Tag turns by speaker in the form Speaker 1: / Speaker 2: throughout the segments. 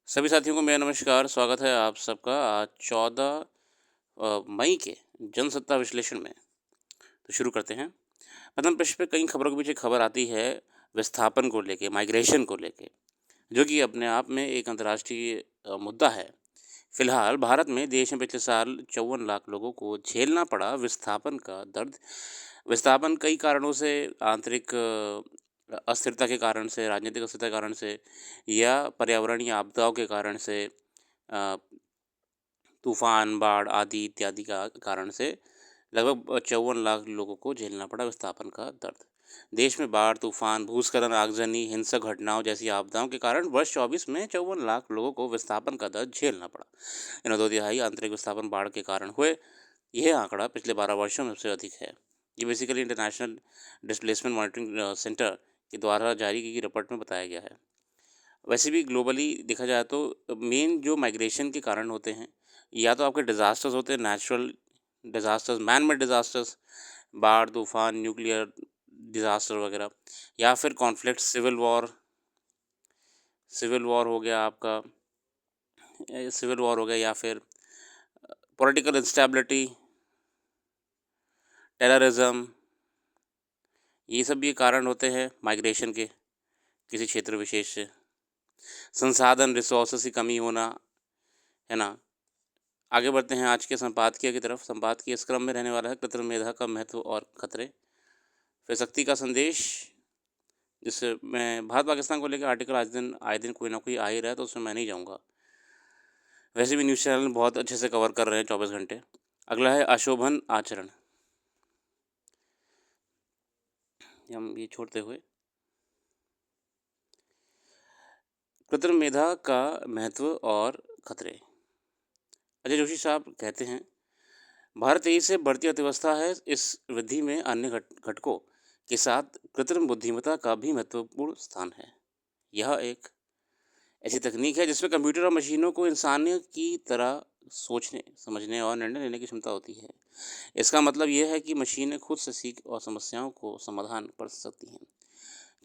Speaker 1: सभी साथियों को मेरा नमस्कार, स्वागत है आप सबका आज 14 मई के जनसत्ता विश्लेषण में। तो शुरू करते हैं। प्रथम पृष्ठ पे कई खबरों के पीछे खबर आती है विस्थापन को लेके, माइग्रेशन को लेके, जो कि अपने आप में एक अंतर्राष्ट्रीय मुद्दा है। फिलहाल भारत में देश में पिछले साल 54 लाख लोगों को झेलना पड़ा विस्थापन का दर्द। विस्थापन कई कारणों से, आंतरिक अस्थिरता के कारण से, राजनीतिक अस्थिरता के कारण से या पर्यावरणीय आपदाओं के कारण से, अ, तूफान, बाढ़ आदि इत्यादि का कारण से लगभग 54 लाख लोगों को झेलना पड़ा विस्थापन का दर्द। देश में बाढ़, तूफान, भूस्खलन, आगजनी, हिंसक घटनाओं जैसी आपदाओं के कारण वर्ष 24 में 54 लाख लोगों को विस्थापन का दर्द झेलना पड़ा। इनमें 2/3 आंतरिक विस्थापन बाढ़ के कारण हुए। यह आंकड़ा पिछले 12 वर्षों में सबसे अधिक है। ये basically international displacement monitoring centre के द्वारा जारी की गई रिपोर्ट में बताया गया है। वैसे भी ग्लोबली देखा जाए तो मेन जो माइग्रेशन के कारण होते हैं, या तो आपके डिज़ास्टर्स होते हैं, natural disasters, man made disasters, बाढ़, तूफान, न्यूक्लियर डिज़ास्टर वगैरह, या फिर कॉन्फ्लिक्ट, सिविल वॉर हो गया आपका, सिविल वॉर हो गया, या फिर पॉलिटिकल इंस्टेबिलिटी, टेररिज्म। ये सब ये कारण होते हैं माइग्रेशन के, किसी क्षेत्र विशेष से। संसाधन, रिसोर्सेस की कमी होना, है ना। आगे बढ़ते हैं आज के संपादकीय की तरफ। संपादकीय इस क्रम में रहने वाला है कृत्रिम मेधा का महत्व और खतरे, फिर शक्ति का संदेश, जिससे मैं भारत पाकिस्तान को लेकर आर्टिकल आए दिन कोई ना कोई आ ही रहा है, तो उसमें मैं नहीं जाऊँगा। वैसे भी न्यूज़ चैनल बहुत अच्छे से कवर कर रहे हैं 24 घंटे। अगला है अशोभन आचरण। हम ये छोड़ते हुए कृत्रिम मेधा का महत्व और खतरे। अजय जोशी साहब कहते हैं, भारत तेजी से बढ़ती अर्थव्यवस्था है। इस वृद्धि में अन्य घटकों के साथ कृत्रिम बुद्धिमत्ता का भी महत्वपूर्ण स्थान है। यह एक ऐसी तकनीक है जिसमें कंप्यूटर और मशीनों को इंसानियों की तरह सोचने, समझने और निर्णय लेने की क्षमता होती है। इसका मतलब यह है कि मशीनें खुद से सीख और समस्याओं को समाधान कर सकती हैं।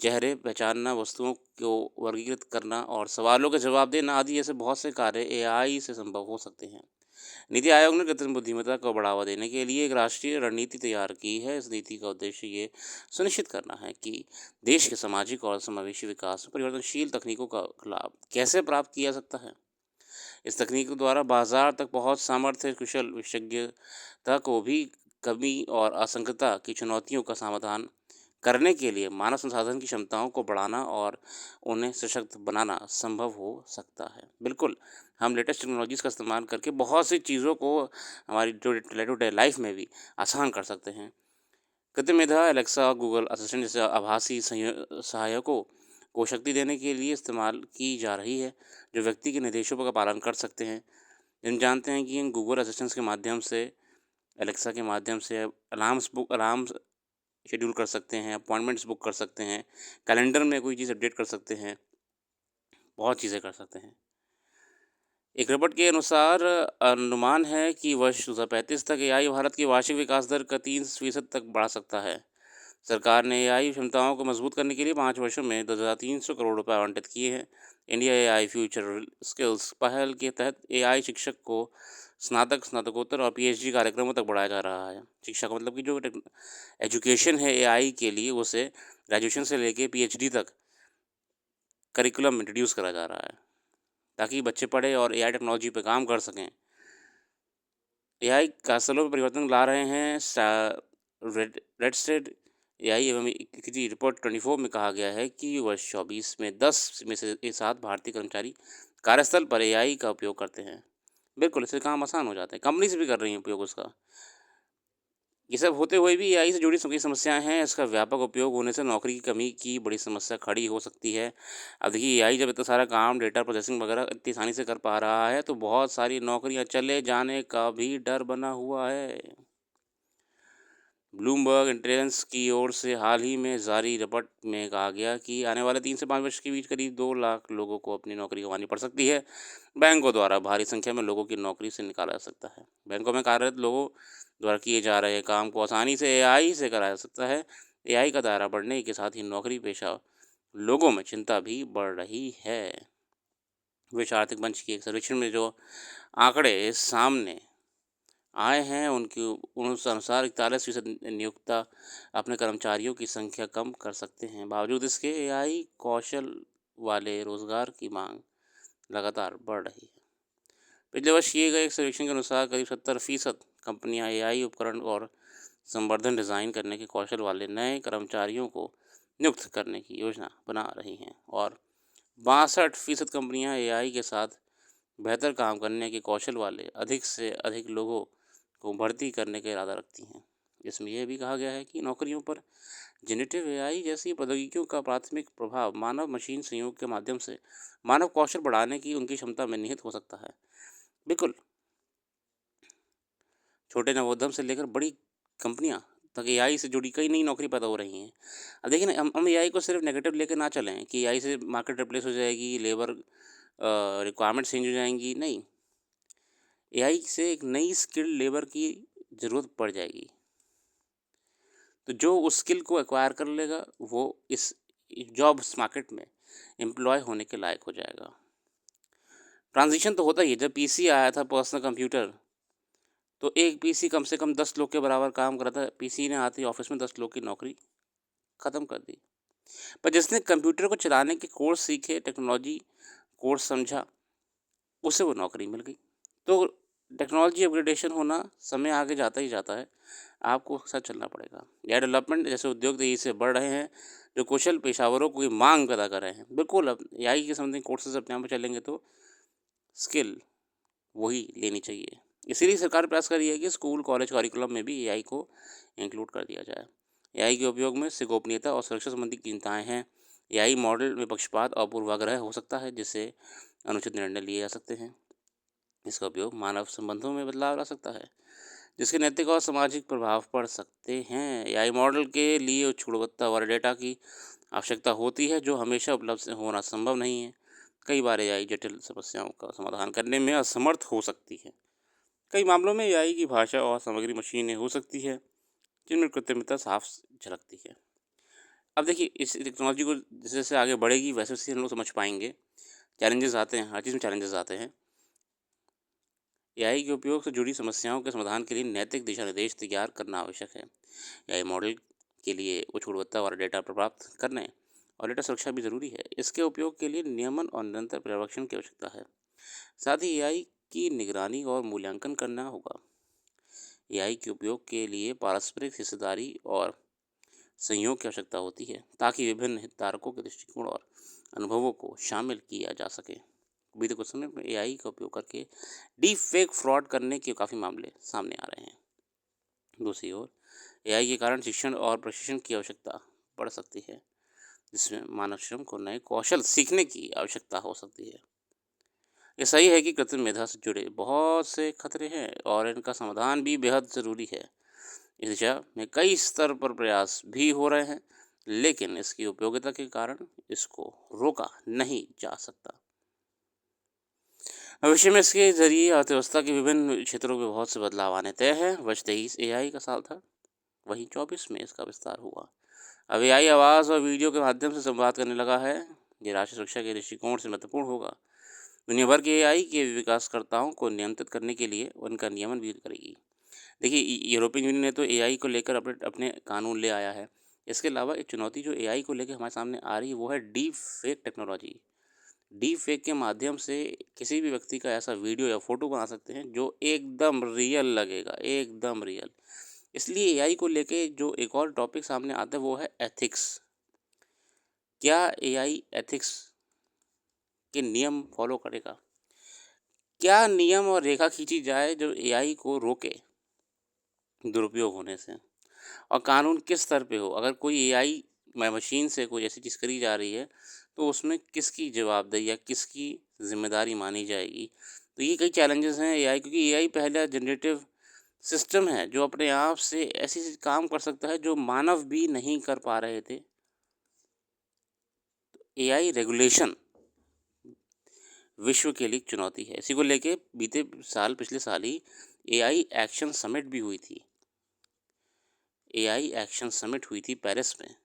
Speaker 1: चेहरे पहचानना, वस्तुओं को वर्गीकृत करना और सवालों के जवाब देना आदि ऐसे बहुत से कार्य एआई से संभव हो सकते हैं। नीति आयोग ने कृत्रिम बुद्धिमत्ता को बढ़ावा देने के लिए एक राष्ट्रीय रणनीति तैयार की है। इस नीति का उद्देश्य ये सुनिश्चित करना है कि देश के सामाजिक और समावेशी विकास में परिवर्तनशील तकनीकों का लाभ कैसे प्राप्त किया जा सकता है। इस तकनीक द्वारा बाजार तक पहुंच, सामर्थ्य, कुशल विशेषज्ञता को भी कमी और असंगतता की चुनौतियों का समाधान करने के लिए मानव संसाधन की क्षमताओं को बढ़ाना और उन्हें सशक्त बनाना संभव हो सकता है। बिल्कुल, हम लेटेस्ट टेक्नोलॉजीज़ का इस्तेमाल करके बहुत सी चीज़ों को हमारी जो डे टू डे लाइफ में भी आसान कर सकते हैं। कृत्रिम मेधा, एलेक्सा, गूगल असिस्टेंट जैसे आभासी सहायकों को शक्ति देने के लिए इस्तेमाल की जा रही है, जो व्यक्ति के निर्देशों का पालन कर सकते हैं। हम जानते हैं कि इन गूगल असिस्टेंट्स के माध्यम से, एलेक्सा के माध्यम से अलार्म्स शेड्यूल कर सकते हैं, अपॉइंटमेंट्स बुक कर सकते हैं, कैलेंडर में कोई चीज़ अपडेट कर सकते हैं, बहुत चीज़ें कर सकते हैं। एक रिपोर्ट के अनुसार अनुमान है कि वर्ष 2035 तक एआई भारत की वार्षिक विकास दर का 3% तक बढ़ा सकता है। सरकार ने एआई क्षमताओं को मजबूत करने के लिए 5 वर्षों में 2,300 करोड़ रुपए आवंटित किए हैं। इंडिया एआई फ्यूचर स्किल्स पहल के तहत एआई शिक्षक को स्नातक, स्नातकोत्तर और पीएचडी कार्यक्रमों तक बढ़ाया जा रहा है। शिक्षा का मतलब कि जो एजुकेशन है एआई के लिए, उसे ग्रेजुएशन से लेके पीएचडी तक करिकुलम इंट्रोड्यूस करा जा रहा है, ताकि बच्चे पढ़े और एआई टेक्नोलॉजी पे काम कर सकें। एआई कौशलों में परिवर्तन ला रहे हैं। रेडस्टेड एआई एवं की रिपोर्ट 24 में कहा गया है कि वर्ष 24 में 10 में से 7 भारतीय कर्मचारी कार्यस्थल पर एआई का उपयोग करते हैं। बिल्कुल, इससे काम आसान हो जाते हैं। कंपनीज भी कर रही हैं उपयोग उसका। ये सब होते हुए भी एआई से जुड़ी कई समस्याएं हैं। इसका व्यापक उपयोग होने से नौकरी की कमी की बड़ी समस्या खड़ी हो सकती है। अब देखिए, एआई जब इतना सारा काम, डेटा प्रोसेसिंग वगैरह इतनी आसानी से कर पा रहा है, तो बहुत सारी नौकरियां चले जाने का भी डर बना हुआ है। ब्लूमबर्ग इंटेलिजेंस की ओर से हाल ही में जारी रिपोर्ट में कहा गया कि आने वाले 3 से 5 वर्ष के बीच करीब 2 लाख लोगों को अपनी नौकरी गंवानी पड़ सकती है। बैंकों द्वारा भारी संख्या में लोगों की नौकरी से निकाला जा सकता है। बैंकों में कार्यरत लोगों द्वारा किए जा रहे काम को आसानी से एआई से कराया जा सकता है। एआई का दायरा बढ़ने के साथ ही नौकरी पेशा लोगों में चिंता भी बढ़ रही है। विश्व आर्थिक मंच की एक सर्वेक्षण में जो आंकड़े सामने आए हैं उनके उस अनुसार 41% नियोक्ता अपने कर्मचारियों की संख्या कम कर सकते हैं। बावजूद इसके एआई कौशल वाले रोजगार की मांग लगातार बढ़ रही है। पिछले वर्ष किए गए एक सर्वेक्षण के अनुसार करीब 70% कंपनियां एआई उपकरण और संवर्धन डिज़ाइन करने के कौशल वाले नए कर्मचारियों को नियुक्त करने की योजना बना रही हैं और 62% कंपनियां एआई के साथ बेहतर काम करने के कौशल वाले अधिक से अधिक लोगों को भर्ती करने का इरादा रखती हैं। इसमें यह भी कहा गया है कि नौकरियों पर जेनेटिव एआई जैसी प्रौद्योगिकियों का प्राथमिक प्रभाव मानव मशीन संयोग के माध्यम से मानव कौशल बढ़ाने की उनकी क्षमता में निहित हो सकता है। बिल्कुल, छोटे नवोद्यम से लेकर बड़ी कंपनियां तक एआई से जुड़ी कई नई नौकरी पैदा हो रही हैं। अब देखिए ना, हम एआई को सिर्फ नेगेटिव लेके ना चलें कि एआई से मार्केट रिप्लेस हो जाएगी, लेबर रिक्वायरमेंट चेंज हो जाएंगी। नहीं, एआई से एक नई स्किल्ड लेबर की ज़रूरत पड़ जाएगी। तो जो उस स्किल को एक्वायर कर लेगा वो इस जॉब्स मार्केट में एम्प्लॉय होने के लायक हो जाएगा। ट्रांजिशन तो होता ही है। जब पीसी आया था, पर्सनल कंप्यूटर, तो एक पीसी कम से कम 10 लोग के बराबर काम कर रहा था। पीसी ने आते ही ऑफिस में 10 लोग की नौकरी ख़त्म कर दी। पर जिसने कंप्यूटर को चलाने के कोर्स सीखे, टेक्नोलॉजी कोर्स समझा, उसे वो नौकरी मिल गई। तो टेक्नोलॉजी अपग्रेडेशन होना समय आगे जाता ही जाता है, आपको उसके साथ चलना पड़ेगा। एआई डेवलपमेंट जैसे उद्योग तेज़ी से बढ़ रहे हैं, जो कुशल पेशेवरों की मांग पैदा कर रहे हैं। बिल्कुल, अब एआई के संबंधित कोर्सेज अपने आप में चलेंगे तो स्किल वही लेनी चाहिए। इसीलिए सरकार प्रयास कर रही है कि स्कूल, कॉलेज करिकुलम में भी एआई को इंक्लूड कर दिया जाए। एआई के उपयोग में से गोपनीयता और सुरक्षा संबंधी चिंताएं हैं। एआई मॉडल में पक्षपात और पूर्वाग्रह हो सकता है, जिससे अनुचित निर्णय लिए जा सकते हैं। इसका उपयोग मानव संबंधों में बदलाव ला सकता है, जिसके नैतिक और सामाजिक प्रभाव पड़ सकते हैं। एआई मॉडल के लिए उच्च गुणवत्ता वाले डेटा की आवश्यकता होती है, जो हमेशा उपलब्ध होना संभव नहीं है। कई बार एआई जटिल समस्याओं का समाधान करने में असमर्थ हो सकती है। कई मामलों में एआई की भाषा और सामग्री मशीनें हो सकती है, जिनमें कृत्रिमता साफ झलकती है। अब देखिए, इस टेक्नोलॉजी को जैसे जैसे आगे बढ़ेगी वैसे वैसे हम लोग समझ पाएंगे। चैलेंजेस आते हैं, हर चीज़ में चैलेंजेस आते हैं। एआई के उपयोग से जुड़ी समस्याओं के समाधान के लिए नैतिक दिशा निर्देश तैयार करना आवश्यक है। एआई मॉडल के लिए उच्च गुणवत्ता वाला डेटा प्राप्त करने और डेटा सुरक्षा भी ज़रूरी है। इसके उपयोग के लिए नियमन और निरंतर पर्यवेक्षण की आवश्यकता है। साथ ही एआई की निगरानी और मूल्यांकन करना होगा। एआई के उपयोग के लिए पारस्परिक हिस्सेदारी और सहयोग की आवश्यकता होती है, ताकि विभिन्न हितधारकों के दृष्टिकोण और अनुभवों को शामिल किया जा सके। बीते कुछ समय में एआई का उपयोग करके डीप फेक फ्रॉड करने के काफ़ी मामले सामने आ रहे हैं। दूसरी ओर एआई के कारण शिक्षण और प्रशिक्षण की आवश्यकता बढ़ सकती है, जिसमें मानव श्रम को नए कौशल सीखने की आवश्यकता हो सकती है। ये सही है कि कृत्रिम मेधा से जुड़े बहुत से खतरे हैं और इनका समाधान भी बेहद ज़रूरी है। इस दिशा में कई स्तर पर प्रयास भी हो रहे हैं, लेकिन इसकी उपयोगिता के कारण इसको रोका नहीं जा सकता। भविष्य में इसके जरिए अर्थव्यवस्था के विभिन्न क्षेत्रों में बहुत से बदलाव आने तय हैं। वर्ष 23 एआई का साल था, वहीं 24 में इसका विस्तार हुआ। अब एआई आवाज़ और वीडियो के माध्यम से संवाद करने लगा है। ये राष्ट्रीय सुरक्षा के दृष्टिकोण से महत्वपूर्ण होगा। दुनिया भर के एआई के विकासकर्ताओं को नियंत्रित करने के लिए उनका नियमन भी करेगी। देखिए, यूरोपियन यूनियन ने तो एआई को लेकर अपने अपने कानून ले आया है। इसके अलावा एक चुनौती जो एआई को लेकर हमारे सामने आ रही है वो है deep fake technology. Deep fake के माध्यम से किसी भी व्यक्ति का ऐसा वीडियो या फोटो बना सकते हैं जो एकदम रियल लगेगा, एकदम रियल। इसलिए एआई को लेके जो एक और टॉपिक सामने आता है वो है एथिक्स। क्या एआई एथिक्स के नियम फॉलो करेगा? क्या नियम और रेखा खींची जाए जो एआई को रोके दुरुपयोग होने से? और कानून किस स्तर पे हो? अगर कोई एआई मशीन से कोई ऐसी चीज़ करी जा रही है, तो उसमें किसकी जवाबदेही या किसकी ज़िम्मेदारी मानी जाएगी? तो ये कई चैलेंजेस हैं एआई, क्योंकि एआई पहला जनरेटिव सिस्टम है जो अपने आप से ऐसी काम कर सकता है जो मानव भी नहीं कर पा रहे थे। एआई रेगुलेशन विश्व के लिए एक चुनौती है। इसी को लेके पिछले साल ही एआई एक्शन समिट भी हुई थी। एआई एक्शन समिट हुई थी पेरिस में,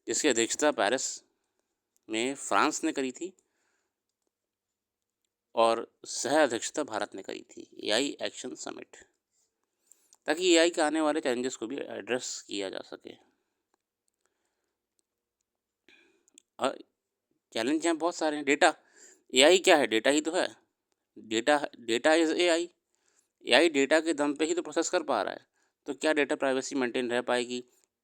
Speaker 1: जिसकी अध्यक्षता पेरिस में फ्रांस ने करी थी। और सह अध्यक्षता भारत ने करी थी एआई एक्शन समिट, ताकि एआई के आने वाले चैलेंजेस को भी एड्रेस किया जा सके। और चैलेंज यहाँ बहुत सारे हैं। डेटा, एआई क्या है? डेटा ही तो है। Data data is AI. AI data के दम पे ही तो प्रोसेस कर पा रहा है। तो क्या डेटा प्राइवेसी मेंटेन रह पाएगी?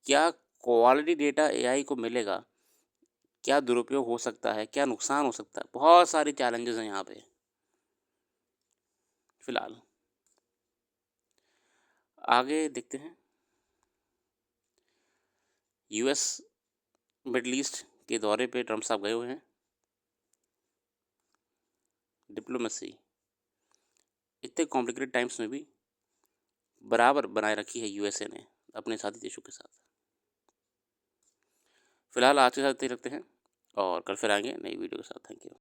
Speaker 1: क्या क्वालिटी डेटा एआई को मिलेगा? क्या दुरुपयोग हो सकता है? क्या नुकसान हो सकता है? बहुत सारी चैलेंजेस हैं यहाँ पे फिलहाल। आगे देखते हैं। यूएस मिडल ईस्ट के दौरे पे ट्रम्प साहब गए हुए हैं। डिप्लोमेसी इतने कॉम्प्लिकेटेड टाइम्स में भी बराबर बनाए रखी है यूएसए ने अपने साथी देशों के साथ। फिलहाल आज के साथ इतना ही रखते हैं और कल फिर आएंगे नई वीडियो के साथ। Thank you.